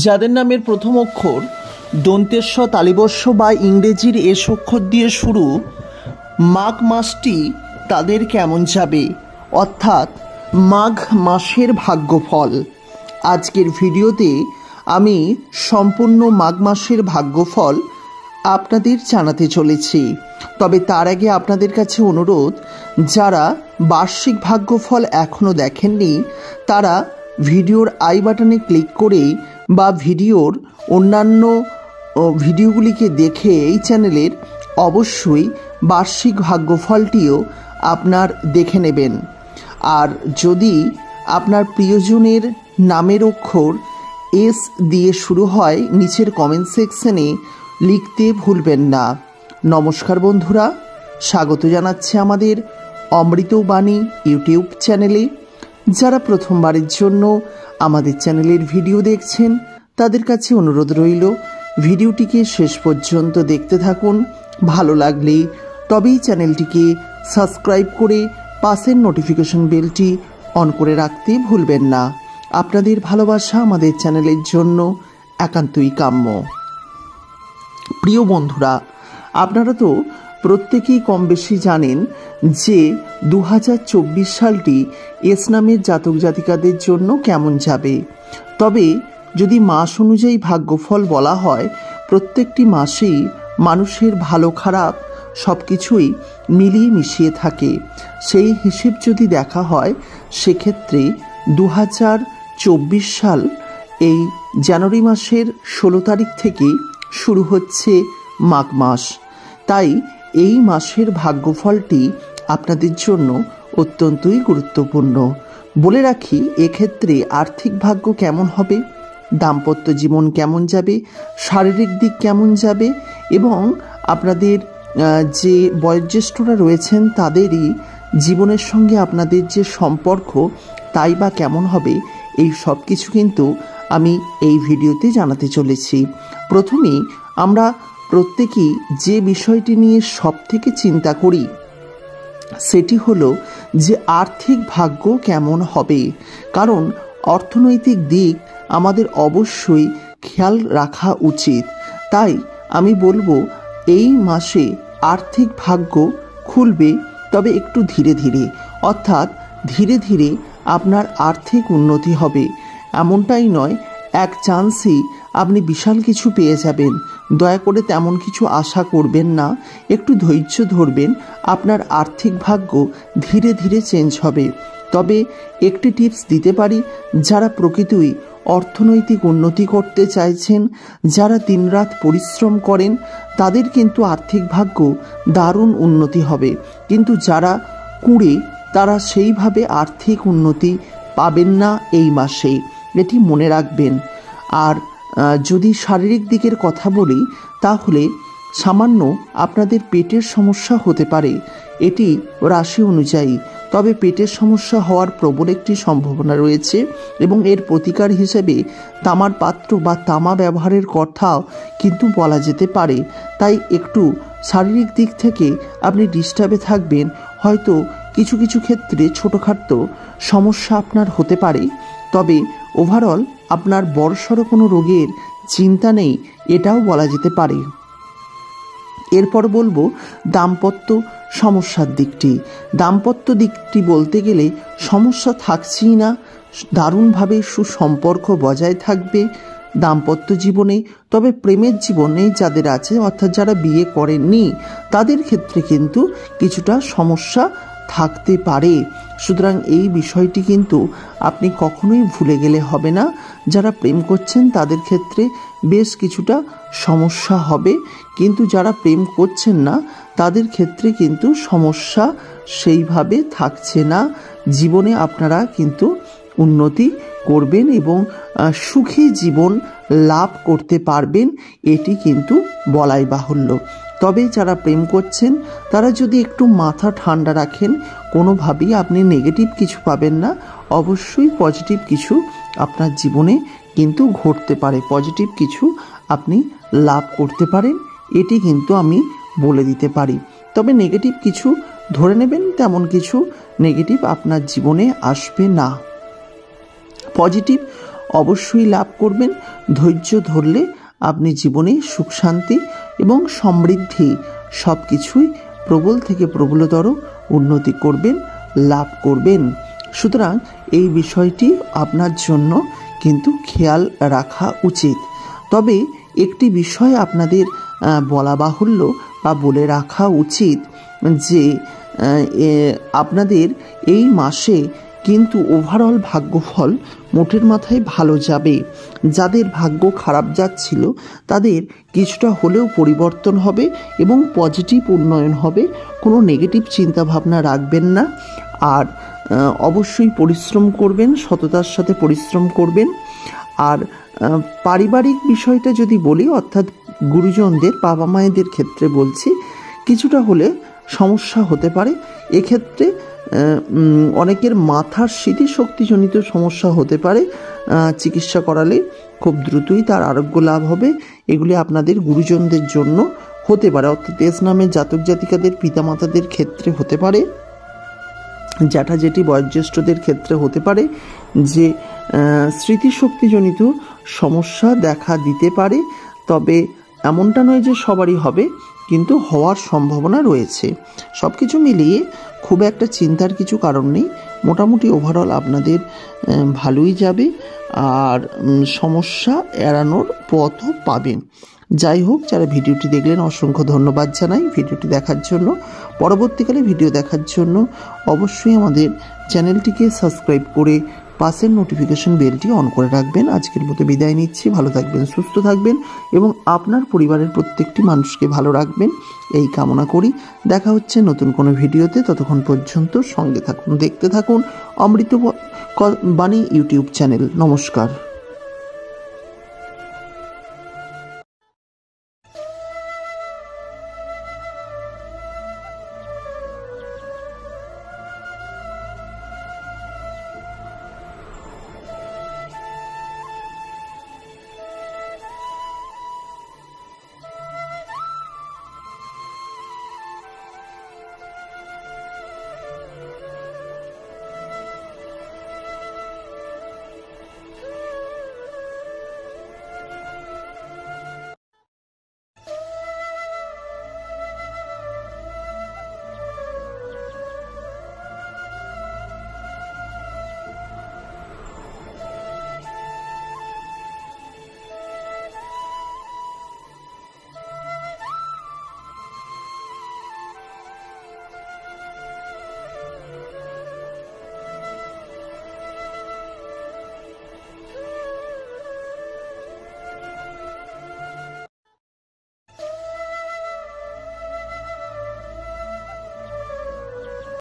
যাদের নামের প্রথম অক্ষর দন্তেস্ব তালিবস্য বা ইংরেজির এস অক্ষর দিয়ে শুরু, মাঘ মাসটি তাদের কেমন যাবে, অর্থাৎ মাঘ মাসের ভাগ্যফল। আজকের ভিডিওতে আমি সম্পূর্ণ মাঘ মাসের ভাগ্যফল আপনাদের জানাতে চলেছি। তবে তার আগে আপনাদের কাছে অনুরোধ, যারা বার্ষিক ভাগ্যফল এখনও দেখেননি তারা ভিডিওর আই বাটনে ক্লিক করে বা ভিডিওর অন্যান্য ভিডিওগুলিকে দেখে এই চ্যানেলের অবশ্যই বার্ষিক ভাগ্যফলটিও আপনার দেখে নেবেন। আর যদি আপনার প্রিয়জনের নামের অক্ষর এস দিয়ে শুরু হয়, নিচের কমেন্ট সেকশনে লিখতে ভুলবেন না। নমস্কার বন্ধুরা, স্বাগত জানাচ্ছি আমাদের অমৃতবাণী ইউটিউব চ্যানেলে। যারা প্রথমবারের জন্য আমাদের চ্যানেলের ভিডিও দেখছেন তাদের কাছে অনুরোধ রইল, ভিডিওটিকে শেষ পর্যন্ত দেখতে থাকুন। ভালো লাগলে তবেই চ্যানেলটিকে সাবস্ক্রাইব করে পাশের নোটিফিকেশন বেলটি অন করে রাখতে ভুলবেন না। আপনাদের ভালোবাসা আমাদের চ্যানেলের জন্য একান্তই কাম্য। প্রিয় বন্ধুরা, আপনারা তো প্রত্যেকেই কম বেশি জানেন যে 2024 সালটি এস নামের জাতক জাতিকাদের জন্য কেমন যাবে। তবে যদি মাস অনুযায়ী ভাগ্যফল বলা হয়, প্রত্যেকটি মাসেই মানুষের ভালো খারাপ সব কিছুই মিলিয়ে মিশিয়ে থাকে। সেই হিসেব যদি দেখা হয়, সেক্ষেত্রে 2024 সাল এই জানুয়ারি মাসের 16 তারিখ থেকে শুরু হচ্ছে মাঘ মাস। তাই এই মাসের ভাগ্যফলটি আপনাদের জন্য অত্যন্তই গুরুত্বপূর্ণ। বলে রাখি, এক্ষেত্রে আর্থিক ভাগ্য কেমন হবে, দাম্পত্য জীবন কেমন যাবে, শারীরিক দিক কেমন যাবে এবং আপনাদের যে বয়োজ্যেষ্ঠরা রয়েছেন তাদেরই জীবনের সঙ্গে আপনাদের যে সম্পর্ক তাই বা কেমন হবে, এই সব কিছু কিন্তু আমি এই ভিডিওতে জানাতে চলেছি। প্রথমেই আমরা প্রত্যেকেই যে বিষয়টি নিয়ে সব থেকে চিন্তা করি সেটি হলো যে আর্থিক ভাগ্য কেমন হবে। কারণ অর্থনৈতিক দিক আমাদের অবশ্যই খেয়াল রাখা উচিত। তাই আমি বলবো, এই মাসে আর্থিক ভাগ্য খুলবে, তবে একটু ধীরে ধীরে, অর্থাৎ ধীরে ধীরে আপনার আর্থিক উন্নতি হবে। এমনটাই নয় এক চান্সেই আপনি বিশাল কিছু পেয়ে যাবেন। দয়া করে তেমন কিছু আশা করবেন না, একটু ধৈর্য ধরবেন, আপনার আর্থিক ভাগ্য ধীরে ধীরে চেঞ্জ হবে। তবে একটি টিপস দিতে পারি, যারা প্রকৃতই অর্থনৈতিক উন্নতি করতে চাইছেন, যারা দিনরাত পরিশ্রম করেন, তাদের কিন্তু আর্থিক ভাগ্য দারুণ উন্নতি হবে। কিন্তু যারা কুঁড়ে, তারা সেইভাবে আর্থিক উন্নতি পাবেন না এই মাসে, এটি মনে রাখবেন। আর যদি শারীরিক দিকের কথা বলি, তাহলে সামান্য আপনাদের পেটের সমস্যা হতে পারে, এটি রাশি অনুযায়ী। তবে পেটের সমস্যা হওয়ার প্রবল একটি সম্ভাবনা রয়েছে এবং এর প্রতিকার হিসেবে তামার পাত্র বা তামা ব্যবহারের কথাও কিন্তু বলা যেতে পারে। তাই একটু শারীরিক দিক থেকে আপনি ডিস্টার্বে থাকবেন, হয়তো কিছু কিছু ক্ষেত্রে ছোটোখাটো সমস্যা আপনার হতে পারে। তবে ওভারঅল আপনার বড়সড় কোনো রোগের চিন্তা নেই, এটাও বলা যেতে পারে। এরপর বলবো দাম্পত্য সমস্যার দিকটি। দাম্পত্য দিকটি বলতে গেলে সমস্যা থাকছেই না, দারুণভাবে সুসম্পর্ক বজায় থাকবে দাম্পত্য জীবনে। তবে প্রেমের জীবনে যাদের আছে, অর্থাৎ যারা বিয়ে করেননি, তাদের ক্ষেত্রে কিন্তু কিছুটা সমস্যা থাকতে পারে। সুতরাং এই বিষয়টি কিন্তু আপনি কখনোই ভুলে গেলে হবে না। যারা প্রেম করছেন তাদের ক্ষেত্রে বেশ কিছুটা সমস্যা হবে, কিন্তু যারা প্রেম করছেন না তাদের ক্ষেত্রে কিন্তু সমস্যা সেইভাবে থাকছে না। জীবনে আপনারা কিন্তু উন্নতি করবেন এবং সুখী জীবন লাভ করতে পারবেন, এটি কিন্তু বলাই বাহুল্য। তবে যারা প্রেম করছেন তারা যদি একটু মাথা ঠান্ডা রাখেন, কোনোভাবেই আপনি নেগেটিভ কিছু পাবেন না, অবশ্যই পজিটিভ কিছু আপনার জীবনে কিন্তু ঘটতে পারে, পজিটিভ কিছু আপনি লাভ করতে পারেন, এটি কিন্তু আমি বলে দিতে পারি। তবে নেগেটিভ কিছু ধরে নেবেন, তেমন কিছু নেগেটিভ আপনার জীবনে আসবে না। পজিটিভ অবশ্যই লাভ করবেন। ধৈর্য ধরলে আপনি জীবনে সুখ শান্তি এবং সমৃদ্ধি সব কিছুই প্রবল থেকে প্রবলতর উন্নতি করবেন, লাভ করবেন। সুতরাং এই বিষয়টি আপনার জন্য কিন্তু খেয়াল রাখা উচিত। তবে একটি বিষয় আপনাদের বলা বাহুল্য বা বলে রাখা উচিত যে আপনাদের এই মাসে কিন্তু ওভারঅল ভাগ্যফল মোটের মাথায় ভালো যাবে। যাদের ভাগ্য খারাপ যাচ্ছিল তাদের কিছুটা হলেও পরিবর্তন হবে এবং পজিটিভ উন্নয়ন হবে। কোনো নেগেটিভ চিন্তাভাবনা রাখবেন না। আর অবশ্যই পরিশ্রম করবেন, সততার সাথে পরিশ্রম করবেন। আর পারিবারিক বিষয়টা যদি বলি, অর্থাৎ গুরুজনদের, বাবা মায়েদের ক্ষেত্রে বলছি, কিছুটা হলে সমস্যা হতে পারে। এক্ষেত্রে অনেকের মাথার স্মৃতিশক্তিজনিত সমস্যা হতে পারে। চিকিৎসা করালে খুব দ্রুতই তার আরোগ্য লাভ হবে। এগুলি আপনাদের গুরুজনদের জন্য হতে পারে, অর্থাৎ তেজ নামের জাতক জাতিকাদের পিতামাতাদের ক্ষেত্রে হতে পারে, জ্যাঠা জেঠি বয়োজ্যেষ্ঠদের ক্ষেত্রে হতে পারে যে স্মৃতিশক্তিজনিত সমস্যা দেখা দিতে পারে। তবে এমনটা নয় যে সবারই হবে, কিন্তু হওয়ার সম্ভাবনা রয়েছে। সব কিছু মিলিয়ে খুব একটা চিন্তার কিছু কারণ নেই। মোটামুটি ওভারঅল আপনাদের ভালোই যাবে, আর সমস্যা এড়ানোর পথও পাবেন। যাই হোক, যারা ভিডিওটি দেখলেন অসংখ্য ধন্যবাদ জানাই ভিডিওটি দেখার জন্য। পরবর্তীকালে ভিডিও দেখার জন্য অবশ্যই আমাদের চ্যানেলটিকে সাবস্ক্রাইব করে পাশের নোটিফিকেশন বেলটি অন করে রাখবেন। আজকের মতো বিদায় নিচ্ছি। ভালো থাকবেন, সুস্থ থাকবেন এবং আপনার পরিবারের প্রত্যেকটি মানুষকে ভালো রাখবেন, এই কামনা করি। দেখা হচ্ছে নতুন কোনো ভিডিওতে। ততক্ষণ পর্যন্ত সঙ্গে থাকুন, দেখতে থাকুন অমৃত বাণী ইউটিউব চ্যানেল। নমস্কার।